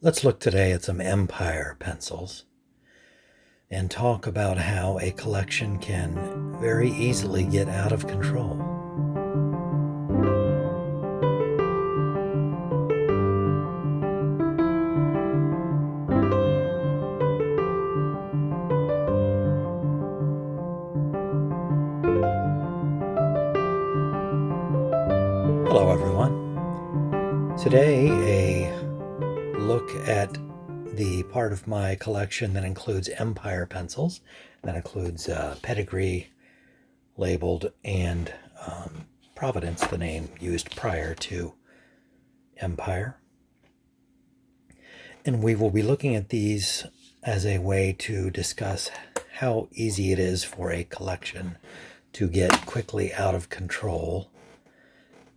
Let's look today at some Empire pencils and talk about how a collection can very easily get out of control. Hello everyone. Today a look at the part of my collection that includes Empire pencils. That includes Pedigree labeled and Providence, the name used prior to Empire. And we will be looking at these as a way to discuss how easy it is for a collection to get quickly out of control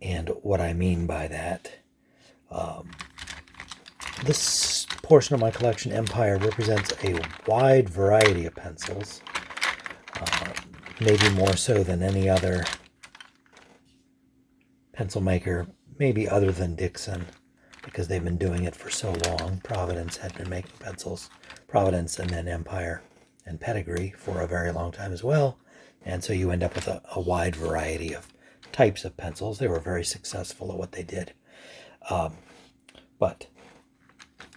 and what I mean by that. This portion of my collection, Empire, represents a wide variety of pencils, maybe more so than any other pencil maker, maybe other than Dixon, because they've been doing it for so long. Providence had been making pencils, Providence and then Empire and Pedigree for a very long time as well, and so you end up with a wide variety of types of pencils. They were very successful at what they did. But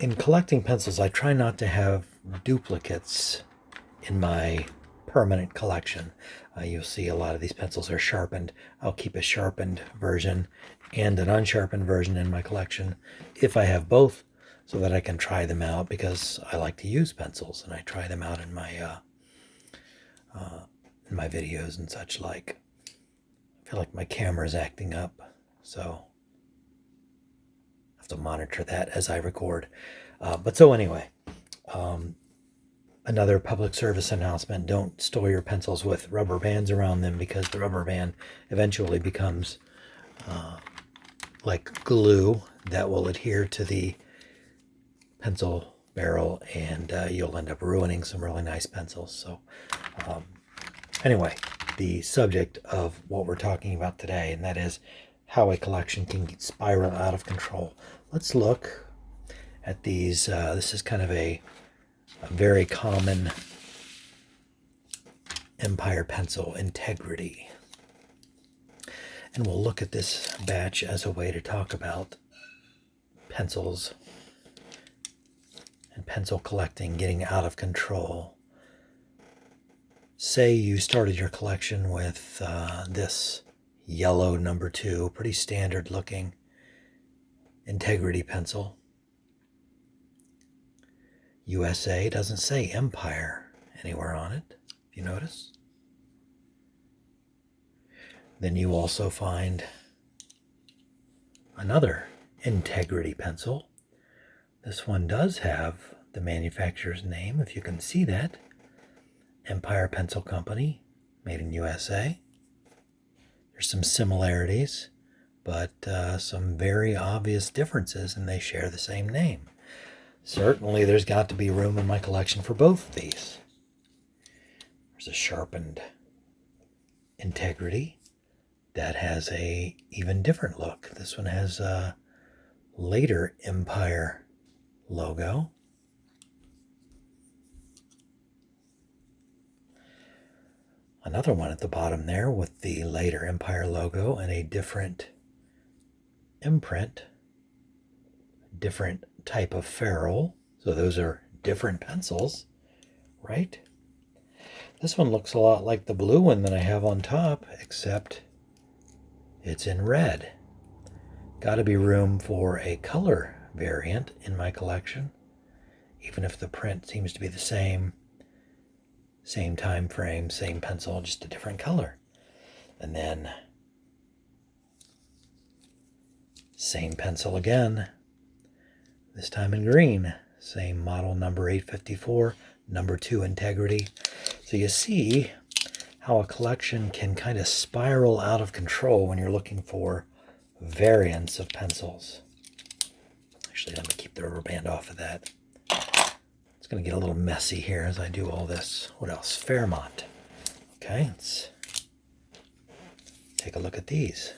in collecting pencils, I try not to have duplicates in my permanent collection. You'll see a lot of these pencils are sharpened. I'll keep a sharpened version and an unsharpened version in my collection if I have both, so that I can try them out, because I like to use pencils and I try them out in my videos and such like. I feel like my camera is acting up, so I have to monitor that as I record. Anyway, another public service announcement: don't store your pencils with rubber bands around them, because the rubber band eventually becomes like glue that will adhere to the pencil barrel, and you'll end up ruining some really nice pencils. So anyway, the subject of what we're talking about today, and that is how a collection can spiral out of control. Let's look at these. This is kind of a very common Empire pencil, Integrity. And we'll look at this batch as a way to talk about pencils and pencil collecting getting out of control. Say you started your collection with this yellow number 2, pretty standard looking Integrity pencil. USA doesn't say Empire anywhere on it, if you notice. Then you also find another Integrity pencil. This one does have the manufacturer's name, if you can see that. Empire Pencil Company, made in USA. There's some similarities, but some very obvious differences, and they share the same name. Certainly there's got to be room in my collection for both of these. There's a sharpened Integrity that has a even different look. This one has a later Empire logo. Another one at the bottom there with the later Empire logo and a different imprint, different type of ferrule. So those are different pencils, right? This one looks a lot like the blue one that I have on top, except it's in red. Got to be room for a color variant in my collection, even if the print seems to be the same time frame, same pencil, just a different color. And then same pencil again, this time in green. Same model, number 854, number 2 Integrity. So you see how a collection can kind of spiral out of control when you're looking for variants of pencils. Actually, let me keep the rubber band off of that. It's going to get a little messy here as I do all this. What else? Fairmont. Okay, let's take a look at these.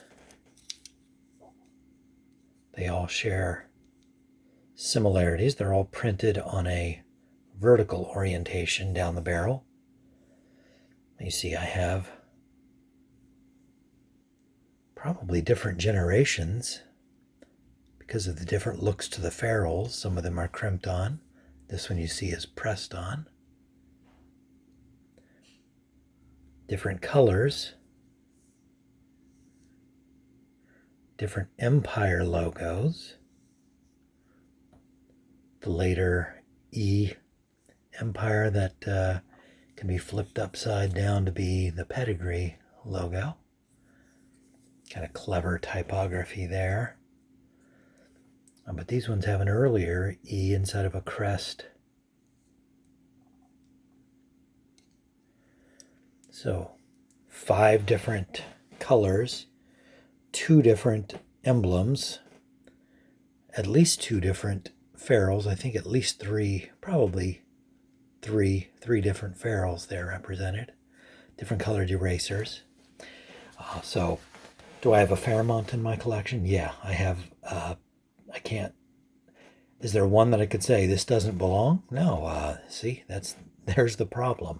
They all share similarities. They're all printed on a vertical orientation down the barrel. You see I have probably different generations because of the different looks to the ferrules. Some of them are crimped on. This one you see is pressed on. Different colors. Different Empire logos. The later E Empire that can be flipped upside down to be the Pedigree logo. Kind of clever typography there. But these ones have an earlier E instead of a crest. So 5 different colors, 2 different emblems, at least 2 different ferrules. I think at least 3, probably three different ferrules there represented. Different colored erasers. So do I have a Fairmont in my collection? Yeah, I have. I can't. Is there one that I could say this doesn't belong? No. See, there's the problem.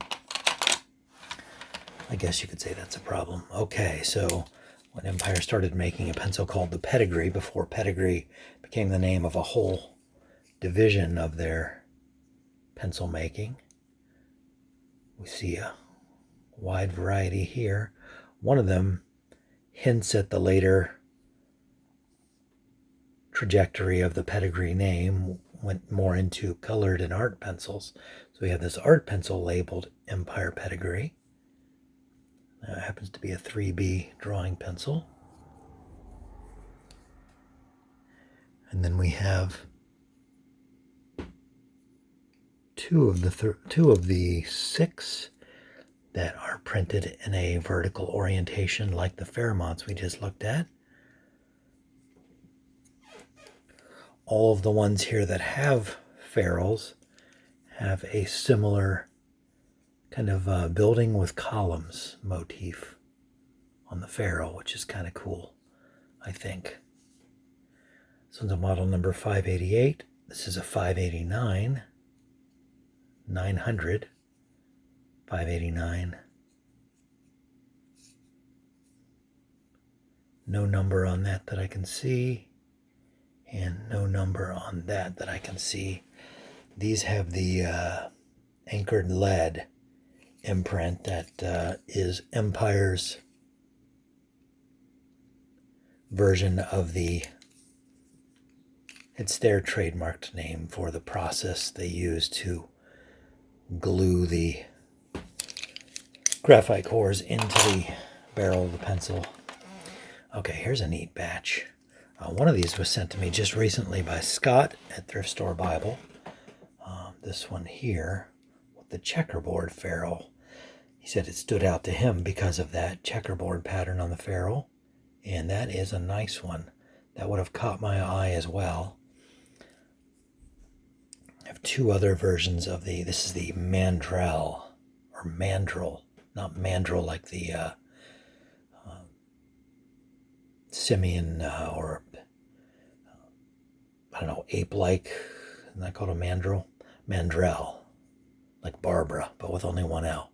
I guess you could say that's a problem. Okay, so when Empire started making a pencil called the Pedigree, before Pedigree became the name of a whole division of their pencil making, we see a wide variety here. One of them hints at the later trajectory of the Pedigree name, went more into colored and art pencils. So we have this art pencil labeled Empire Pedigree. It happens to be a 3B drawing pencil. And then we have two of the 6 that are printed in a vertical orientation like the Fairmonts we just looked at. All of the ones here that have ferrules have a similar kind of building with columns motif on the ferrule, which is kind of cool, I think. This one's a model number 588. This is a 589, 900, 589. No number on that I can see, and no number on that I can see. These have the anchored lead imprint that is Empire's version of it's their trademarked name for the process they use to glue the graphite cores into the barrel of the pencil. Okay, here's a neat batch. One of these was sent to me just recently by Scott at Thrift Store Bible. This one here with the checkerboard ferrule. He said it stood out to him because of that checkerboard pattern on the ferrule, and that is a nice one. That would have caught my eye as well. I have 2 other versions of this is the mandrel, or mandrel, not mandrel like the simian or I don't know, ape-like, isn't that called a mandrel? Mandrel, like Barbara, but with only 1 L.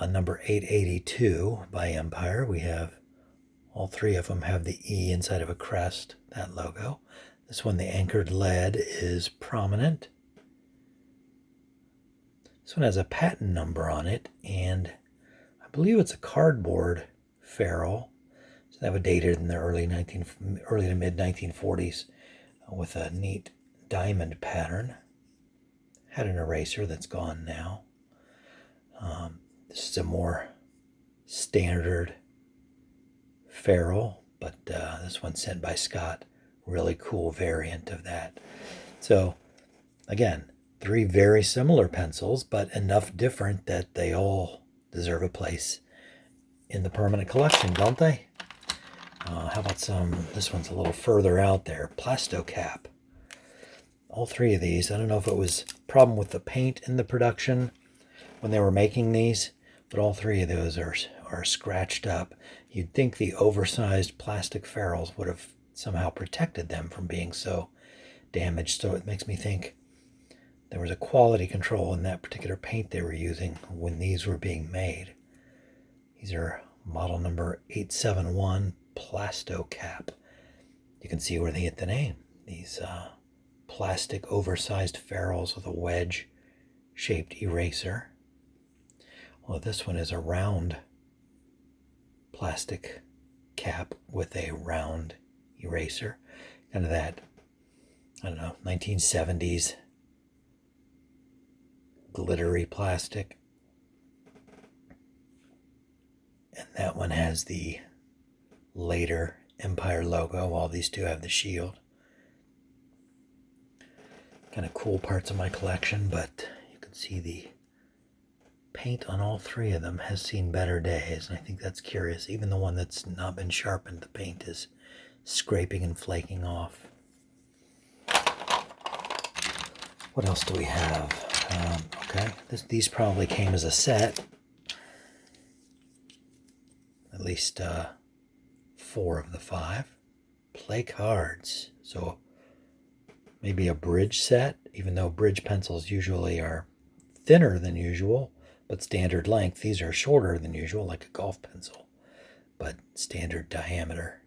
Number 882 by Empire, we have all 3 of them have the E inside of a crest, that logo. This one, the anchored lead, is prominent. This one has a patent number on it, and I believe it's a cardboard ferrule. So that would date it in the early to mid 1940s with a neat diamond pattern. Had an eraser that's gone now. This is a more standard ferrule, but this one's sent by Scott. Really cool variant of that. So again, 3 very similar pencils, but enough different that they all deserve a place in the permanent collection, don't they? How about this one's a little further out there, Plastocap. All 3 of these, I don't know if it was a problem with the paint in the production when they were making these, but all 3 of those are scratched up. You'd think the oversized plastic ferrules would have somehow protected them from being so damaged, so it makes me think there was a quality control in that particular paint they were using when these were being made. These are model number 871 Plasto Cap. You can see where they get the name. These plastic oversized ferrules with a wedge-shaped eraser. Well, this one is a round plastic cap with a round eraser. Kind of that, I don't know, 1970s glittery plastic. And that one has the later Empire logo. All these two have the shield. Kind of cool parts of my collection, but you can see the paint on all three of them has seen better days, and I think that's curious. Even the one that's not been sharpened, the paint is scraping and flaking off. What else do we have? Okay, these probably came as a set. At least 4 of the 5. Play cards. So maybe a bridge set, even though bridge pencils usually are thinner than usual, but standard length. These are shorter than usual, like a golf pencil, but standard diameter.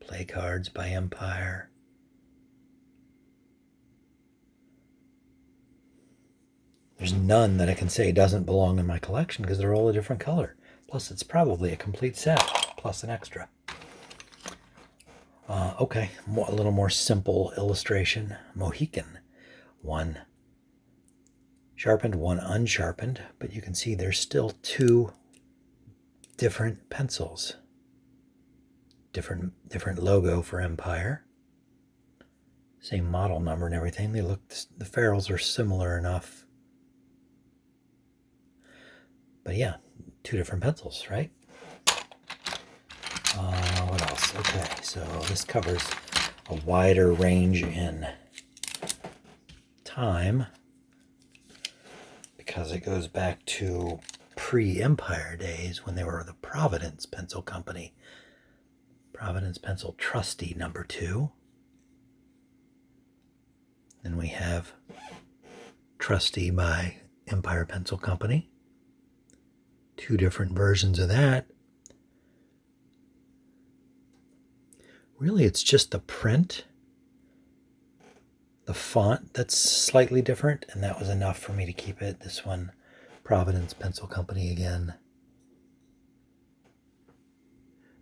Play cards by Empire. There's none that I can say doesn't belong in my collection because they're all a different color. Plus, it's probably a complete set, plus an extra. Okay, a little more simple illustration. Mohican. One sharpened, one unsharpened, but you can see there's still 2 different pencils. Different logo for Empire. Same model number and everything. The ferrules are similar enough. But yeah, 2 different pencils, right? What else? Okay, so this covers a wider range in time because it goes back to pre-Empire days when they were the Providence Pencil Company. Providence Pencil Trusty number 2. Then we have Trusty by Empire Pencil Company. 2 different versions of that. Really, it's just the print, the font that's slightly different, and that was enough for me to keep it. This one, Providence Pencil Company again.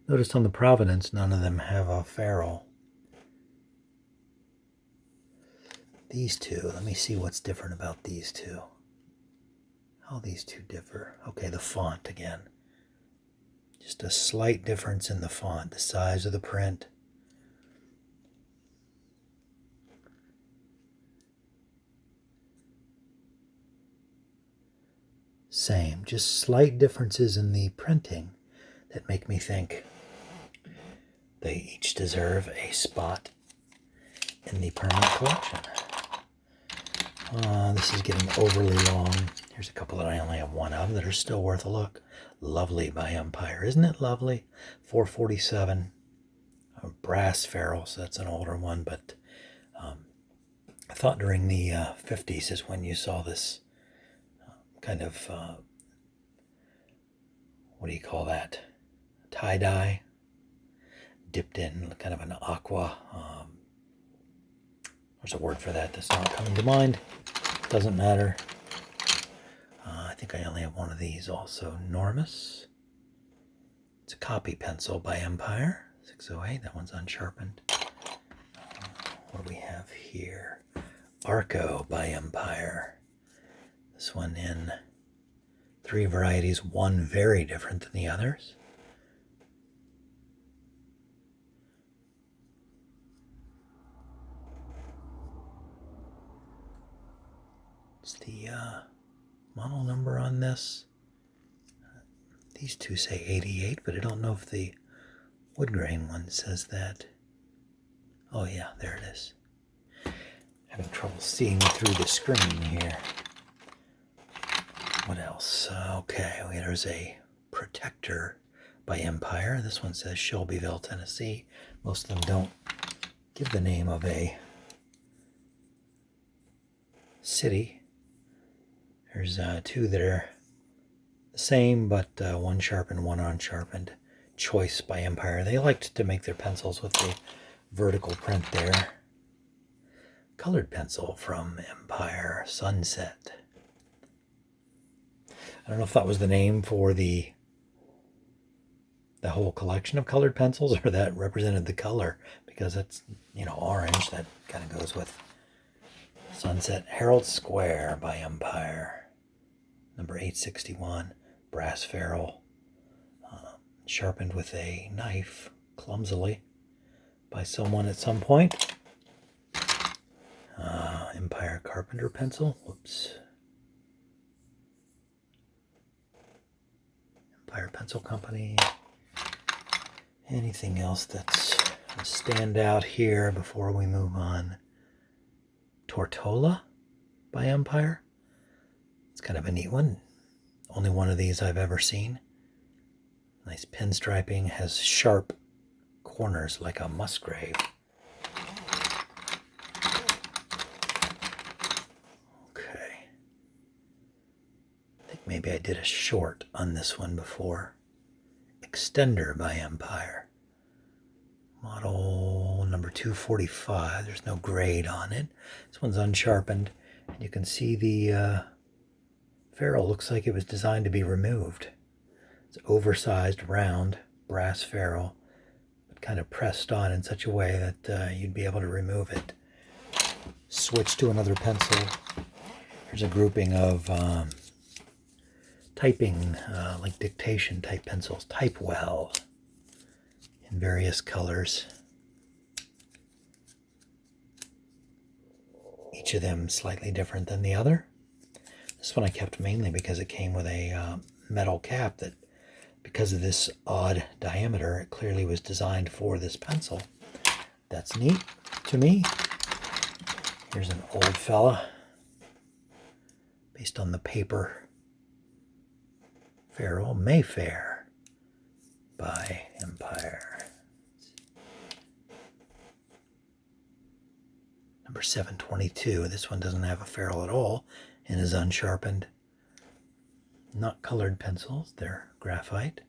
Notice on the Providence, none of them have a ferrule. These 2, let me see what's different about these 2. How these 2 differ. Okay, the font again. Just a slight difference in the font, the size of the print. Same, just slight differences in the printing that make me think they each deserve a spot in the permanent collection. This is getting overly long. Here's a couple that I only have one of that are still worth a look. Lovely by Empire. Isn't it lovely? 447. A brass ferrule, so that's an older one, but I thought during the 50s is when you saw this kind of, what do you call that? Tie-dye, dipped in kind of an aqua. There's a word for that that's not coming to mind. Doesn't matter. I think I only have one of these also. Normus. It's a copy pencil by Empire. 608. That one's unsharpened. What do we have here? Arco by Empire. This one in 3 varieties, one very different than the others. It's the model number on this. These 2 say 88, but I don't know if the wood grain one says that. Oh yeah, there it is. Having trouble seeing through the screen here. What else? Okay, there's a Protector by Empire. This one says Shelbyville, Tennessee. Most of them don't give the name of a city. There's two that are the same, but one sharpened, one unsharpened. Choice by Empire. They liked to make their pencils with the vertical print there. Colored pencil from Empire, Sunset. I don't know if that was the name for the whole collection of colored pencils, or that represented the color, because it's, orange. That kind of goes with Sunset. Herald Square by Empire, number 861, brass ferrule, sharpened with a knife clumsily by someone at some point. Empire Carpenter pencil. Whoops. Empire Pencil Company. Anything else that's a standout here before we move on? Tortola by Empire. It's kind of a neat one. Only one of these I've ever seen. Nice pinstriping. Has sharp corners like a Musgrave. Okay. I think maybe I did a short on this one before. Extender by Empire. Model number 245. There's no grade on it. This one's unsharpened. And you can see the ferrule looks like it was designed to be removed. It's oversized, round, brass ferrule, but kind of pressed on in such a way that you'd be able to remove it. Switch to another pencil. Here's a grouping of typing, like dictation type pencils. Type Well, in various colors. Each of them slightly different than the other. This one I kept mainly because it came with a metal cap that, because of this odd diameter, it clearly was designed for this pencil. That's neat to me. Here's an old fella based on the paper ferrule. Mayfair by Empire. Number 722. This one doesn't have a ferrule at all and is unsharpened. Not colored pencils, they're graphite.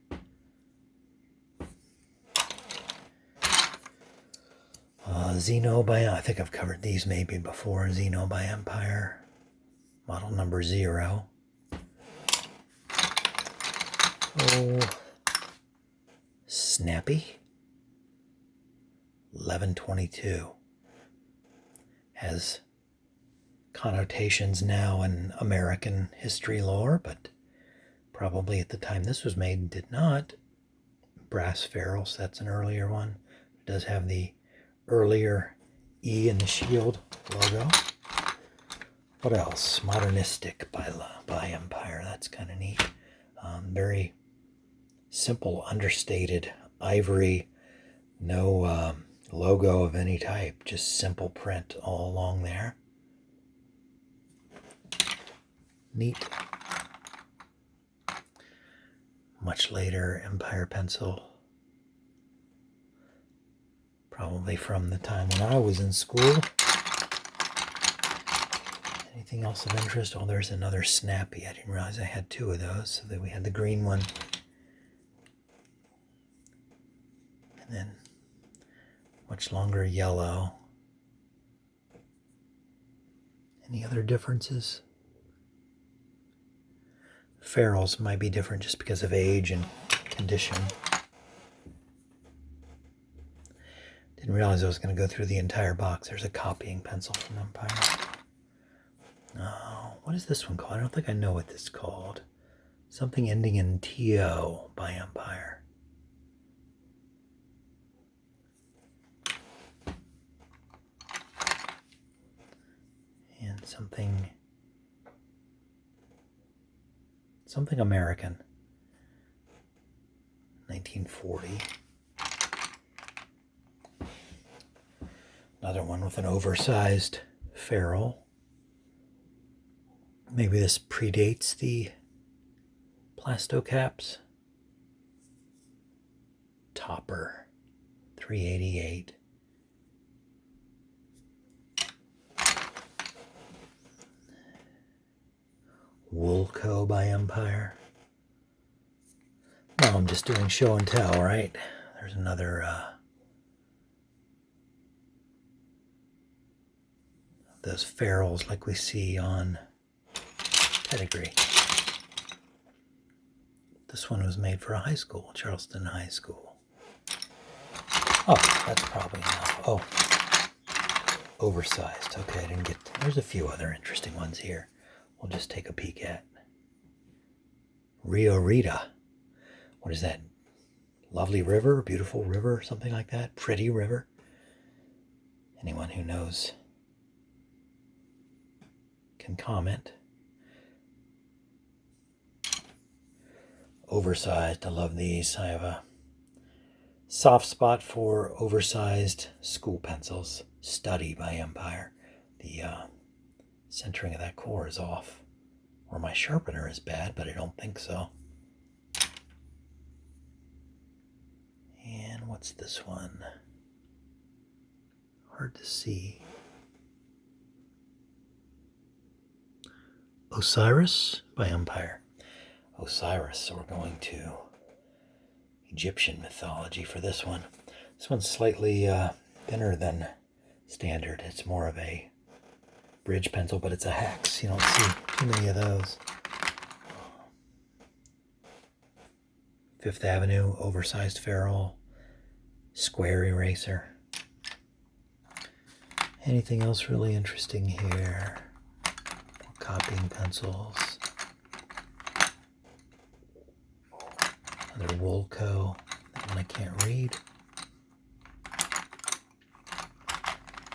Zeno by, I think I've covered these maybe before. Zeno by Empire, model number 0. Oh, Snappy, 1122. Has connotations now in American history lore, but probably at the time this was made did not. Brass ferrule, so that's an earlier one. It does have the earlier E in the shield logo. What else? Modernistic by Empire. That's kind of neat. Very simple, understated ivory. No logo of any type. Just simple print all along there. Neat. Much later Empire pencil. Probably from the time when I was in school. Anything else of interest? Oh, there's another Snappy. I didn't realize I had two of those. So that we had the green one. And then much longer yellow. Any other differences? Ferrules might be different just because of age and condition. Didn't realize I was going to go through the entire box. There's a copying pencil from Empire. Oh, what is this one called? I don't think I know what this is called. Something ending in TO by Empire. And something American. 1940. Another one with an oversized ferrule. Maybe this predates the Plasto caps. Topper, 388. Woolco by Empire. No, I'm just doing show and tell, right? There's another those ferrules like we see on Pedigree. This one was made for a high school, Charleston High School. Oh, that's probably enough. Oh, oversized. Okay, I didn't get... There's a few other interesting ones here. We'll just take a peek at. Rio Rita. What is that? Lovely river, beautiful river, something like that? Pretty river? Anyone who knows can comment. Oversized, I love these. I have a soft spot for oversized school pencils. Study by Empire. The centering of that core is off. Or my sharpener is bad, but I don't think so. And what's this one? Hard to see. Osiris by Empire. Osiris, so we're going to Egyptian mythology for this one. This one's slightly thinner than standard. It's more of a bridge pencil, but it's a hex. You don't see too many of those. Fifth Avenue, oversized ferrule, square eraser. Anything else really interesting here? More copying pencils. Another Woolco. That one I can't read.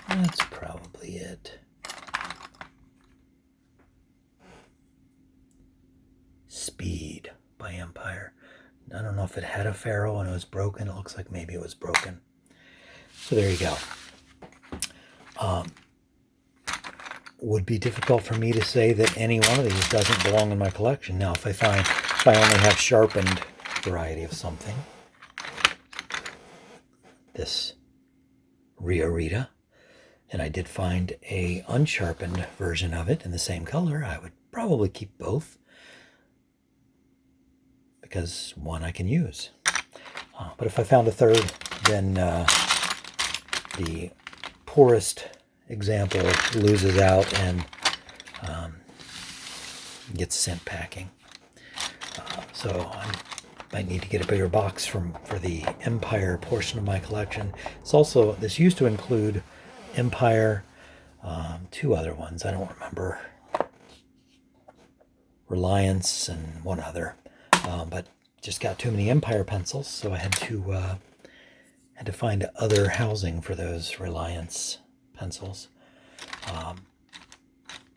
That's probably it. Speed by Empire. I don't know if it had a ferrule and it was broken. It looks like maybe it was broken. So there you go. Would be difficult for me to say that any one of these doesn't belong in my collection. Now, if I only have sharpened variety of something, this Rio Rita, and I did find a unsharpened version of it in the same color, I would probably keep both, because one I can use. But if I found a third, then the poorest example loses out and gets sent packing. So I might need to get a bigger box for the Empire portion of my collection. It's also, this used to include Empire, two other ones, I don't remember, Reliance and one other, but just got too many Empire pencils, so I had to find other housing for those Reliance pencils.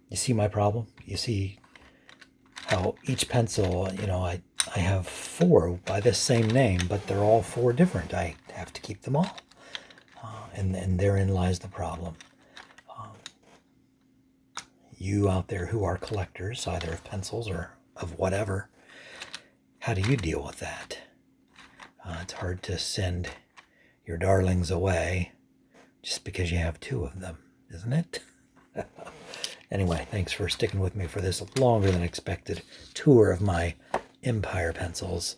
You see my problem? You see how each pencil, I have 4 by this same name, but they're all 4 different. I have to keep them all. And therein lies the problem. You out there who are collectors, either of pencils or of whatever, how do you deal with that? It's hard to send your darlings away just because you have 2 of them, isn't it? Anyway, thanks for sticking with me for this longer than expected tour of my Empire pencils.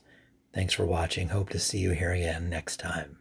Thanks for watching. Hope to see you here again next time.